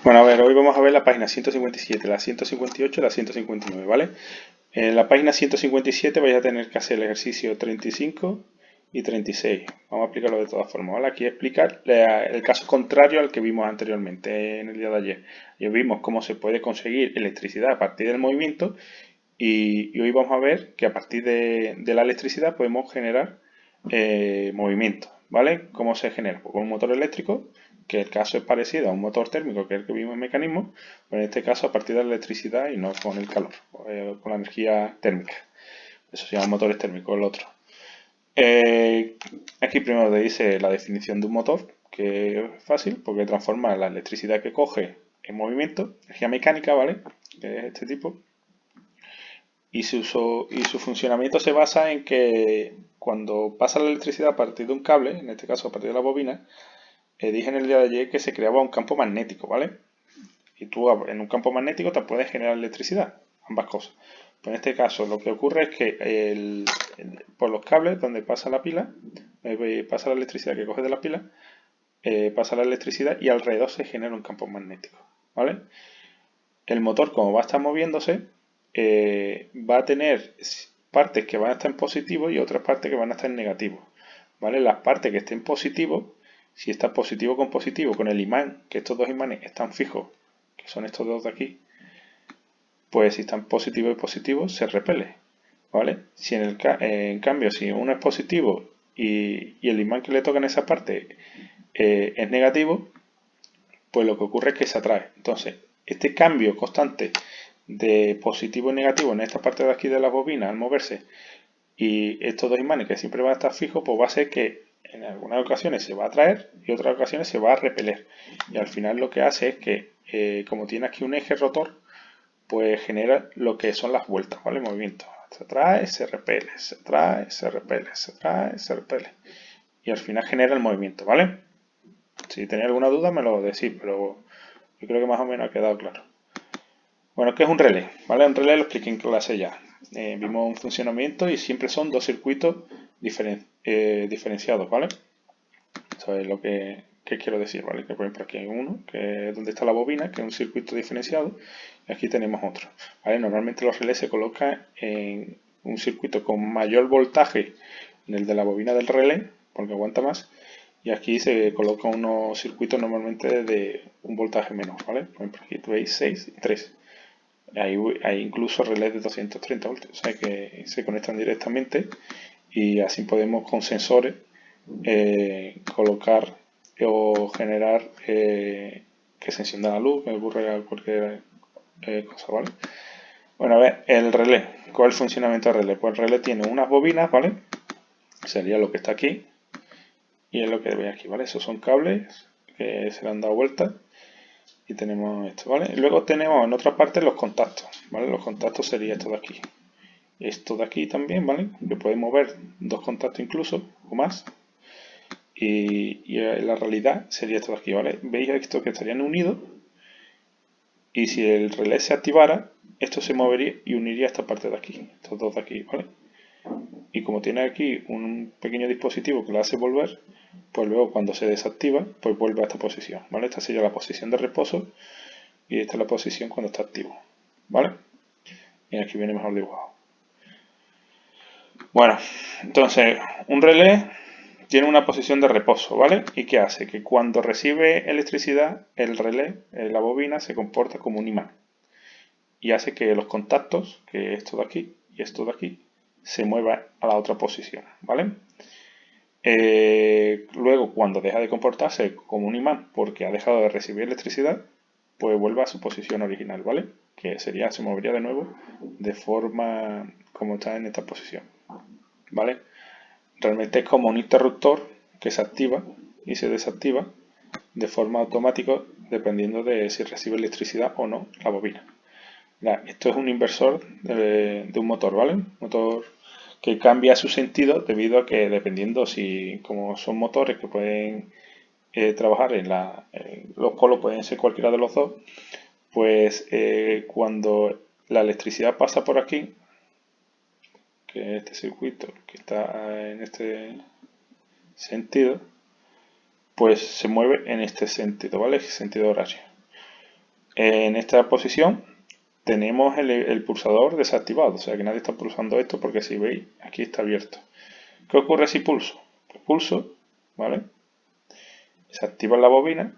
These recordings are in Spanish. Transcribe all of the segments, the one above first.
Bueno, a ver, hoy vamos a ver la página 157, la 158 y la 159, ¿vale? En la página 157 vais a tener que hacer el ejercicio 35 y 36. Vamos a explicarlo de todas formas, ¿vale? Aquí explicar el caso contrario al que vimos anteriormente en el día de ayer. Ya vimos cómo se puede conseguir electricidad a partir del movimiento y hoy vamos a ver que a partir de la electricidad podemos generar movimiento, ¿vale? ¿Cómo se genera? Pues con un motor eléctrico, que el caso es parecido a un motor térmico, que es el que vimos en mecanismo, pero en este caso a partir de la electricidad y no con el calor, con la energía térmica. Eso se llama motores térmicos, el otro. Aquí primero te dice la definición de un motor, que es fácil, porque transforma la electricidad que coge en movimiento, energía mecánica, ¿vale? Que es este tipo. Y su funcionamiento se basa en que cuando pasa la electricidad a partir de un cable, en este caso a partir de la bobina, dije en el día de ayer que se creaba un campo magnético, ¿vale? Y tú en un campo magnético te puedes generar electricidad, ambas cosas. Pues en este caso lo que ocurre es que por los cables donde pasa la pila, pasa la electricidad que coge de la pila, pasa la electricidad y alrededor se genera un campo magnético, ¿vale? El motor, como va a estar moviéndose, va a tener partes que van a estar en positivo y otras partes que van a estar en negativo, ¿vale? Las partes que estén en positivo, si está positivo con el imán, que estos dos imanes están fijos, que son estos dos de aquí, pues si están positivo y positivo se repele, ¿vale? Si en cambio, si uno es positivo y el imán que le toca en esa parte es negativo, pues lo que ocurre es que se atrae. Entonces, este cambio constante de positivo y negativo en esta parte de aquí de la bobina al moverse y estos dos imanes que siempre van a estar fijos, pues va a ser que en algunas ocasiones se va a atraer y otras ocasiones se va a repeler. Y al final lo que hace es que, como tiene aquí un eje rotor, pues genera lo que son las vueltas, ¿vale? El movimiento. Se atrae, se repele, se atrae, se repele, se atrae, se repele. Y al final genera el movimiento, ¿vale? Si tenéis alguna duda me lo decís, pero yo creo que más o menos ha quedado claro. Bueno, ¿qué es un relé? ¿Vale? Un relé lo expliqué en clase ya. Vimos un funcionamiento y siempre son dos circuitos diferenciados, ¿vale? Eso es lo que quiero decir, ¿vale? Que por ejemplo aquí hay uno, que es donde está la bobina, que es un circuito diferenciado, y aquí tenemos otro, ¿vale? Normalmente los relés se colocan en un circuito con mayor voltaje en el de la bobina del relé, porque aguanta más, y aquí se coloca unos circuitos normalmente de un voltaje menor, ¿vale? Por ejemplo aquí veis 6 y 3. Hay incluso relés de 230 voltios, o sea que se conectan directamente y así podemos con sensores colocar o generar que se encienda la luz, que ocurra cualquier cosa, ¿vale? Bueno, a ver, el relé. ¿Cuál es el funcionamiento del relé? Pues el relé tiene unas bobinas, ¿vale? Sería lo que está aquí y es lo que veis aquí, ¿vale? Esos son cables que se le han dado vueltas y tenemos esto, ¿vale? Y luego tenemos en otra parte los contactos, ¿vale? Los contactos sería esto de aquí. Esto de aquí también, ¿vale? Que puede mover dos contactos incluso o más. Y la realidad sería esto de aquí, ¿vale? Veis esto que estarían unidos y si el relé se activara, esto se movería y uniría esta parte de aquí, estos dos de aquí, ¿vale? Y como tiene aquí un pequeño dispositivo que lo hace volver, pues luego cuando se desactiva, pues vuelve a esta posición, ¿vale? Esta sería la posición de reposo y esta es la posición cuando está activo, ¿vale? Y aquí viene mejor dibujado. Bueno, entonces un relé tiene una posición de reposo, ¿vale? ¿Y qué hace? Que cuando recibe electricidad, el relé, la bobina, se comporta como un imán. Y hace que los contactos, que esto de aquí y esto de aquí, se muevan a la otra posición, ¿vale? Luego, cuando deja de comportarse como un imán porque ha dejado de recibir electricidad, pues vuelve a su posición original, ¿vale? Que sería, se movería de nuevo de forma como está en esta posición, ¿vale? Realmente es como un interruptor que se activa y se desactiva de forma automática dependiendo de si recibe electricidad o no la bobina. Esto es un inversor de un motor, ¿vale? Un motor que cambia su sentido debido a que dependiendo si, como son motores que pueden trabajar los polos pueden ser cualquiera de los dos, pues cuando la electricidad pasa por aquí, que es este circuito que está en este sentido, pues se mueve en este sentido, ¿vale? Sentido horario. En esta posición tenemos el pulsador desactivado, o sea que nadie está pulsando esto porque si veis aquí está abierto. ¿Qué ocurre si pulso? Pues pulso, ¿vale? Se activa la bobina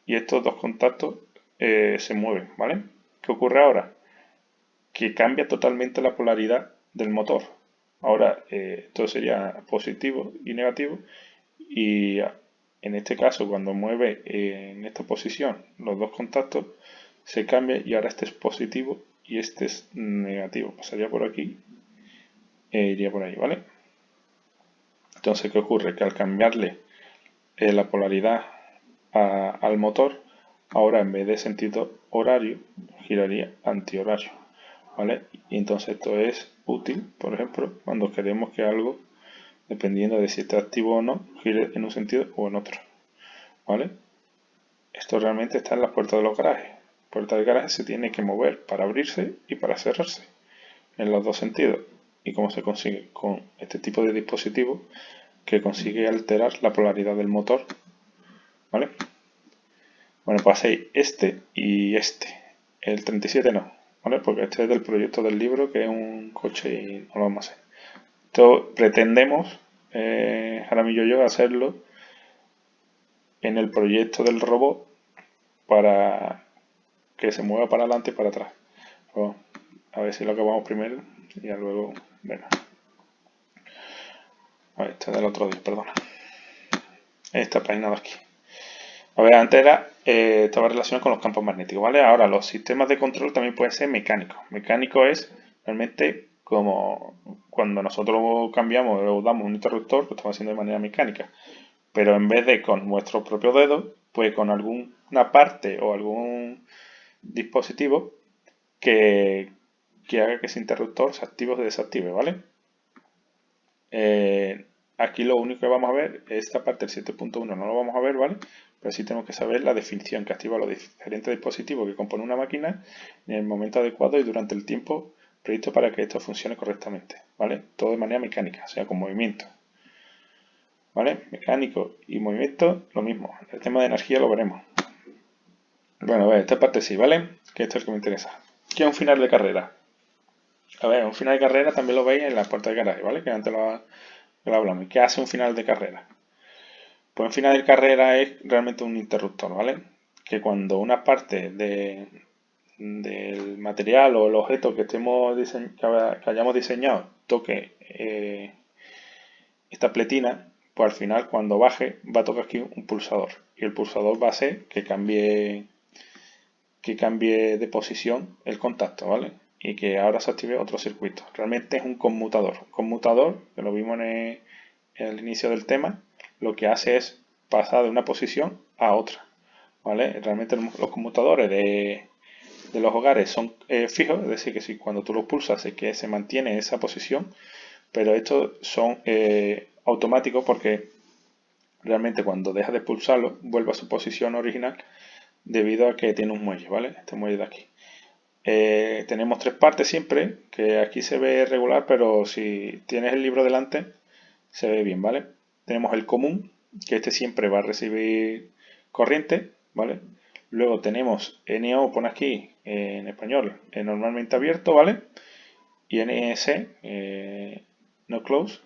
y estos dos contactos se mueven, ¿vale? ¿Qué ocurre ahora? Que cambia totalmente la polaridad del motor. Ahora esto sería positivo y negativo y en este caso cuando mueve en esta posición los dos contactos se cambia y ahora este es positivo y este es negativo. Pasaría por aquí e iría por ahí, ¿vale? Entonces, ¿qué ocurre? Que al cambiarle la polaridad al motor, ahora en vez de sentido horario, giraría antihorario, ¿vale? Y entonces esto es útil, por ejemplo, cuando queremos que algo, dependiendo de si está activo o no, gire en un sentido o en otro, ¿vale? Esto realmente está en las puertas de los garajes. La puerta del garaje se tiene que mover para abrirse y para cerrarse, en los dos sentidos. ¿Y cómo se consigue? Con este tipo de dispositivo que consigue alterar la polaridad del motor, ¿vale? Bueno, pues hacéis este y este. El 37 no, ¿vale? Porque este es del proyecto del libro, que es un coche y no lo vamos a hacer. Esto pretendemos, Jaramillo y yo, hacerlo en el proyecto del robot para que se mueva para adelante y para atrás. Pues, a ver si lo acabamos primero y ya luego, bueno. A ver, este es del otro día, perdona. Esta página de aquí. A ver, antes estaba relacionado con los campos magnéticos, ¿vale? Ahora, los sistemas de control también pueden ser mecánicos. Mecánico es realmente como cuando nosotros cambiamos o damos un interruptor, lo estamos haciendo de manera mecánica. Pero en vez de con nuestro propio dedo, pues con alguna parte o algún dispositivo que, haga que ese interruptor se active o se desactive, ¿vale? Aquí lo único que vamos a ver es esta parte del 7.1, no lo vamos a ver, ¿vale? Pero sí tenemos que saber la definición que activa los diferentes dispositivos que componen una máquina en el momento adecuado y durante el tiempo previsto para que esto funcione correctamente, ¿vale? Todo de manera mecánica, o sea, con movimiento, ¿vale? Mecánico y movimiento, lo mismo. El tema de energía lo veremos. Bueno, a ver, esta parte sí, ¿vale? Que esto es lo que me interesa. ¿Qué es un final de carrera? A ver, un final de carrera también lo veis en la puerta de garaje, ¿vale? Que antes lo hablamos. ¿Y qué hace un final de carrera? Pues un final de carrera es realmente un interruptor, ¿vale? Que cuando una parte del material o el objeto que hayamos diseñado toque esta pletina, pues al final cuando baje va a tocar aquí un pulsador. Y el pulsador va a hacer que cambie de posición el contacto, ¿vale? Y que ahora se active otro circuito. Realmente es un conmutador. Un conmutador, que lo vimos en el inicio del tema, lo que hace es pasar de una posición a otra, ¿vale? Realmente los conmutadores de los hogares son fijos, es decir, que si cuando tú los pulsas es que se mantiene esa posición, pero estos son automáticos porque realmente cuando dejas de pulsarlo vuelve a su posición original debido a que tiene un muelle, ¿vale? Este muelle de aquí. Tenemos tres partes siempre, que aquí se ve regular, pero si tienes el libro delante, se ve bien, ¿vale? Tenemos el común, que este siempre va a recibir corriente, ¿vale? Luego tenemos NO, pone aquí en español, normalmente abierto, ¿vale? Y NS, no close,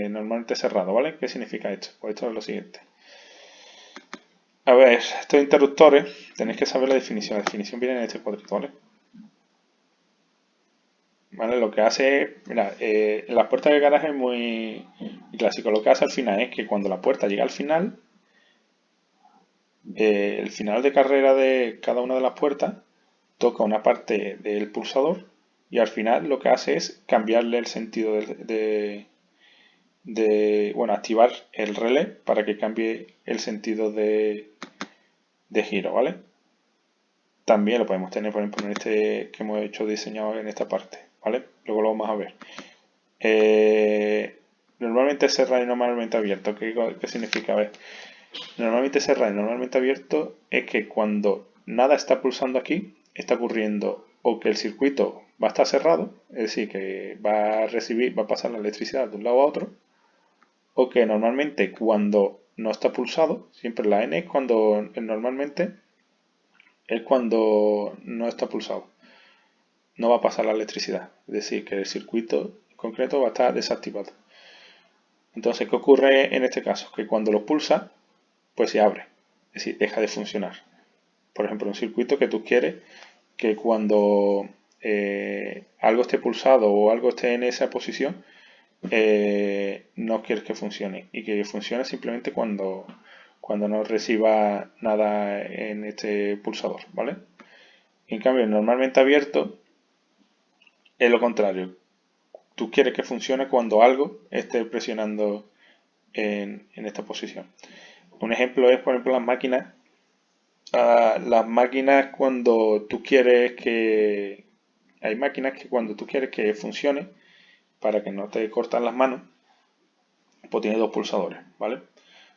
normalmente cerrado, ¿vale? ¿Qué significa esto? Pues esto es lo siguiente. A ver, estos interruptores, tenéis que saber la definición. La definición viene en este cuadrito, ¿vale? ¿Vale? Lo que hace es, mira, en las puertas de garaje es muy clásico. Lo que hace al final es que cuando la puerta llega al final, el final de carrera de cada una de las puertas toca una parte del pulsador y al final lo que hace es cambiarle el sentido bueno, activar el relé para que cambie el sentido de giro, ¿vale? También lo podemos tener, por ejemplo, en este que hemos hecho diseñado en esta parte, ¿vale? Luego lo vamos a ver. Normalmente cerrado y normalmente abierto. ¿Qué significa? A ver, normalmente cerrado y normalmente abierto es que cuando nada está pulsando aquí, está ocurriendo o que el circuito va a estar cerrado, es decir, que va a pasar la electricidad de un lado a otro, o que normalmente cuando no está pulsado, siempre la N es cuando normalmente es cuando no está pulsado. No va a pasar la electricidad. Es decir, que el circuito en concreto va a estar desactivado. Entonces, ¿qué ocurre en este caso? Que cuando lo pulsa, pues se abre. Es decir, deja de funcionar. Por ejemplo, un circuito que tú quieres que cuando algo esté pulsado o algo esté en esa posición, no quieres que funcione. Y que funcione simplemente cuando no reciba nada en este pulsador, ¿vale? En cambio, normalmente abierto es lo contrario. Tú quieres que funcione cuando algo esté presionando en esta posición. Un ejemplo es, por ejemplo, las máquinas. Las máquinas cuando tú quieres que... Hay máquinas que cuando tú quieres que funcione, para que no te cortan las manos, pues tiene dos pulsadores, ¿vale?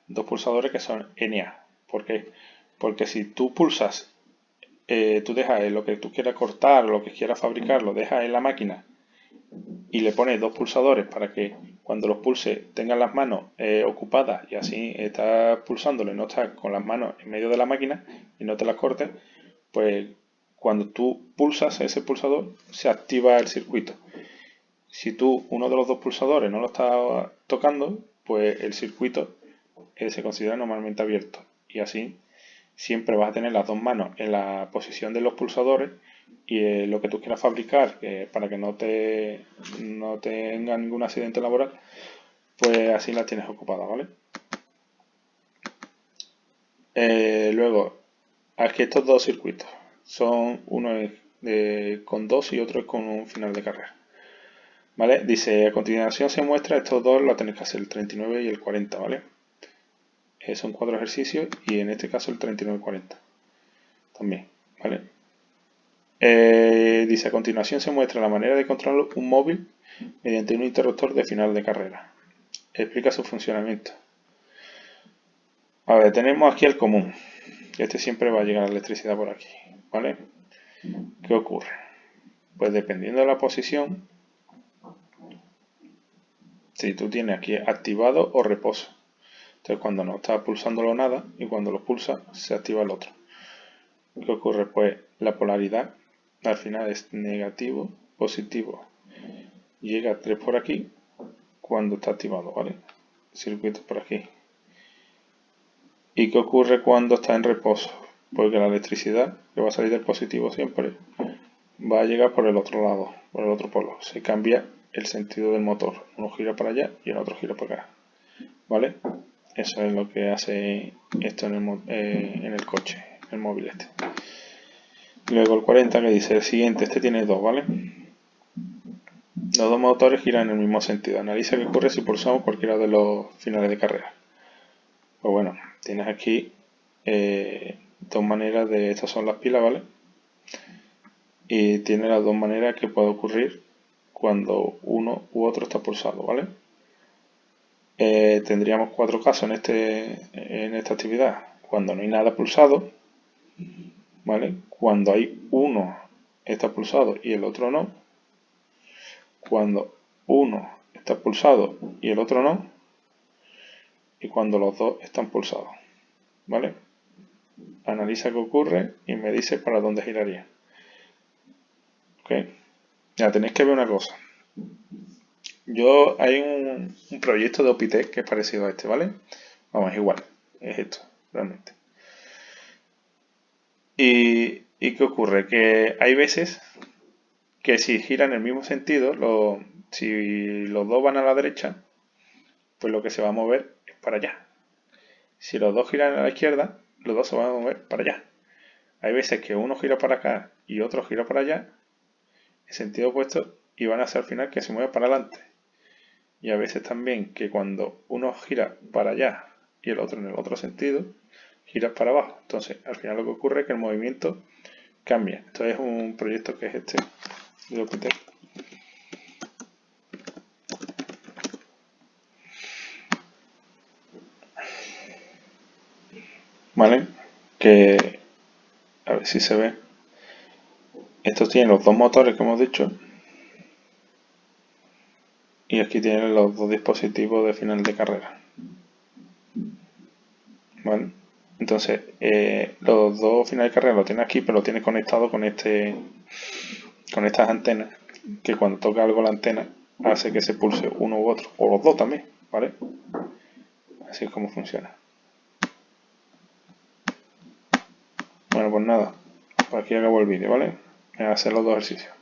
Dos pulsadores que son NA. ¿Por qué? Porque si tú pulsas, tú dejas lo que tú quieras cortar o lo que quieras fabricar, lo dejas en la máquina y le pones dos pulsadores para que cuando los pulse tengan las manos ocupadas y así estás pulsándolo y no estás con las manos en medio de la máquina y no te las cortes, pues cuando tú pulsas ese pulsador se activa el circuito. Si tú uno de los dos pulsadores no lo estás tocando, pues el circuito se considera normalmente abierto y así siempre vas a tener las dos manos en la posición de los pulsadores y lo que tú quieras fabricar para que no tenga ningún accidente laboral, pues así las tienes ocupadas, ¿vale? Luego, aquí estos dos circuitos son uno con 2 y otro es con un final de carrera, ¿vale? Dice, a continuación se muestra estos dos, lo tenéis que hacer el 39 y el 40, ¿vale? Son 4 ejercicios y en este caso el 39 y 40 también, ¿vale? Dice, a continuación se muestra la manera de controlar un móvil mediante un interruptor de final de carrera. Explica su funcionamiento. A ver, tenemos aquí el común. Este siempre va a llegar la electricidad por aquí, ¿vale? ¿Qué ocurre? Pues dependiendo de la posición, si tú tienes aquí activado o reposo. Entonces cuando no está pulsándolo nada y cuando lo pulsa se activa el otro. ¿Qué ocurre? Pues la polaridad al final es negativo, positivo. Llega a 3 por aquí cuando está activado, ¿vale? Circuito por aquí. ¿Y qué ocurre cuando está en reposo? Porque la electricidad, que va a salir del positivo siempre, va a llegar por el otro lado, por el otro polo. Se cambia el sentido del motor. Uno gira para allá y el otro gira para acá. ¿Vale? Eso es lo que hace esto en el coche, el móvil este. Luego el 40 que dice el siguiente, este tiene dos, ¿vale? Los dos motores giran en el mismo sentido. Analiza qué ocurre si pulsamos cualquiera de los finales de carrera. Pues bueno, tienes aquí dos maneras de... Estas son las pilas, ¿vale? Y tiene las dos maneras que puede ocurrir cuando uno u otro está pulsado, ¿vale? Tendríamos 4 casos en esta actividad. Cuando no hay nada pulsado, ¿vale? Cuando hay uno está pulsado y el otro no. Cuando uno está pulsado y el otro no. Y cuando los dos están pulsados, ¿vale? Analiza qué ocurre y me dice para dónde giraría. ¿Ok? Ya tenéis que ver una cosa. Hay un proyecto de Opitec que es parecido a este, ¿vale? Vamos, es igual. Es esto, realmente. ¿Y qué ocurre? Que hay veces que si giran en el mismo sentido, si los dos van a la derecha, pues lo que se va a mover es para allá. Si los dos giran a la izquierda, los dos se van a mover para allá. Hay veces que uno gira para acá y otro gira para allá, en sentido opuesto, y van a hacer al final que se mueva para adelante. Y a veces también que cuando uno gira para allá y el otro en el otro sentido, gira para abajo. Entonces, al final lo que ocurre es que el movimiento cambia. Esto es un proyecto que es este de Opitec. ¿Vale? Que a ver si se ve. Estos tienen los dos motores que hemos dicho. Y aquí tienen los dos dispositivos de final de carrera. ¿Vale? Entonces, los dos finales de carrera lo tienes aquí, pero lo tienes conectado con con estas antenas, que cuando toca algo la antena hace que se pulse uno u otro, o los dos también, ¿vale? Así es como funciona. Bueno, pues nada, pues aquí acabo el vídeo, ¿vale? Voy a hacer los dos ejercicios.